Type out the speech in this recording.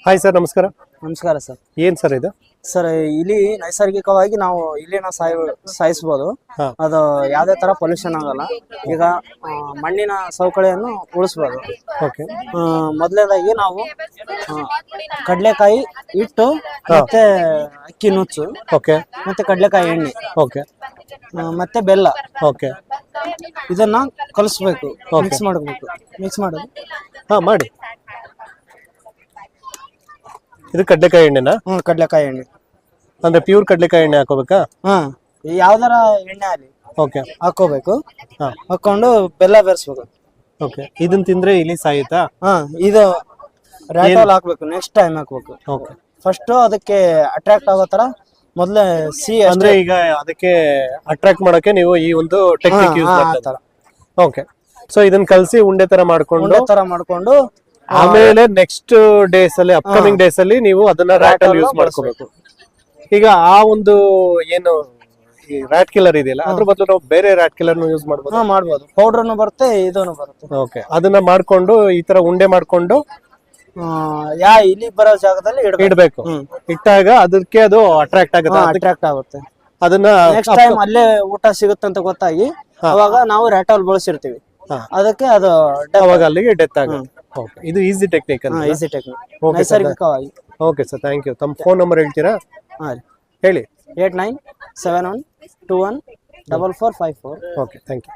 Hi sir, ನಮಸ್ಕಾರ. ನಮಸ್ಕಾರ sir. ಏನ್ ಸರ್ ಇದು? ಸರ್, ಇಲ್ಲಿ ನೈಸರ್ಗಿಕವಾಗಿ ನಾವು ಇಲ್ಲಿನ ಸಾಯಿಸಬಹುದು. ಅದು ಯಾವುದೇ ತರ ಪೊಲ್ಯೂಷನ್ ಆಗಲ್ಲ. ಈಗ ಮಣ್ಣಿನ ಸವಕಳಿಯನ್ನು ಉಳಿಸಬಹುದು. ಮೊದಲನೇದಾಗಿ ನಾವು ಕಡಲೆಕಾಯಿ ಹಿಟ್ಟು ಮತ್ತೆ ಅಕ್ಕಿ ನುಚ್ಚು ಮತ್ತೆ ಕಡಲೆಕಾಯಿ ಎಣ್ಣೆ ಮತ್ತೆ ಬೆಲ್ಲ ಇದನ್ನ ಕಲಿಸ್ಬೇಕು, ಮಿಕ್ಸ್ ಮಾಡಬೇಕು. ಮಾಡಿ. ಇದು ಕಡ್ಲೆಕಾಯಿ ಎಣ್ಣೆನಾ? ಕಡ್ಲೆಕಾಯಿ ಎಣ್ಣೆ ಅಂದ್ರೆ ಪ್ಯೂರ್ ಕಡ್ಲೆಕಾಯಿ ಎಣ್ಣೆ ಹಾಕೋಬೇಕಾ? ಯಾವ್ದಾರ ಎಣ್ಣೆ ಆಗಲಿ ಹಾಕೋಬೇಕು. ಹಾಕೊಂಡು ಬೆಲ್ಲ ಬೆರೆಸ್ಬೇಕು. ಇದನ್ನ ತಿಂದ್ರೆ ಇಲಿ ಸಾಯುತ್ತಾ? ಇದು ರ್ಯಾಟಲ್ ಹಾಕ್ಬೇಕು, ನೆಕ್ಸ್ಟ್ ಟೈಮ್ ಹಾಕ್ಬೇಕು. ಫಸ್ಟ್ ಅದಕ್ಕೆ ಅಟ್ರಾಕ್ಟ್ ಆಗೋ ತರ ಮೊದ್ಲೇ ಅಂದ್ರೆ ಈಗ ಅದಕ್ಕೆ ಅಟ್ರಾಕ್ಟ್ ಮಾಡಕ್ಕೆ ನೀವು ಈ ಒಂದು ಟೆಕ್ನಿಕ್ ಯೂಸ್ ಮಾಡ್ತಾರೆ. ಸೊ ಇದನ್ನ ಕಲಸಿ ಉಂಡೆ ತರ ಮಾಡ್ಕೊಂಡು ಆಮೇಲೆ ನೆಕ್ಸ್ಟ್ ಡೇಸ್ ಅಲ್ಲಿ, ಅಪ್ಕಮಿಂಗ್ ಡೇಸ್ ಅಲ್ಲಿ ನೀವು ಅದನ್ನ ರ್ಯಾಟಲ್ ಯೂಸ್ ಮಾಡ್ಕೋಬೇಕು. ಈಗ ಆ ಒಂದು ಏನು ರ್ಯಾಟ್ ಕಿಲ್ಲರ್ ಇದೆಯಲ್ಲ, ಅದ್ರ ಬದಲು ನಾವು ಬೇರೆ ರ್ಯಾಟ್ ಕಿಲ್ಲರ್ ಯೂಸ್ ಮಾಡ್ಬೋದು. ಪೌಡರ್ನು ಬರುತ್ತೆ, ಇದನ್ನು ಬರುತ್ತೆ. ಅದನ್ನ ಮಾಡ್ಕೊಂಡು ಈ ತರ ಉಂಡೆ ಮಾಡ್ಕೊಂಡು ಇಲ್ಲಿ ಬರೋ ಜಾಗದಲ್ಲಿ ಇಡಬೇಕು. ಇಟ್ಟಾಗ ಅದಕ್ಕೆ ಅದು ಅಟ್ರಾಕ್ಟ್ ಆಗುತ್ತೆ. ಅದನ್ನ ನೆಕ್ಸ್ಟ್ ಟೈಮ್ ಅಲ್ಲೇ ಊಟ ಸಿಗುತ್ತೆ ಅಂತ ಗೊತ್ತಾಗಿ ಅವಾಗ ನಾವು ರ್ಯಾಟಲ್ ಬಳಸಿರ್ತೀವಿ. ಅದಕ್ಕೆ ಅದು ಅವಾಗ ಅಲ್ಲಿಗೆ ಡೆತ್ ಆಗುತ್ತೆ. ಇದು ಈಸಿ ಟೆಕ್ನಿಕ್ ನೈಸರ್ಗಿಕವಾಗಿ. Okay sir, thank you. ತಮ್ಮ ಫೋನ್ ನಂಬರ್ ಹೇಳ್ತೀರಾ? ಹೇಳಿ. 8971214454. Okay, thank you.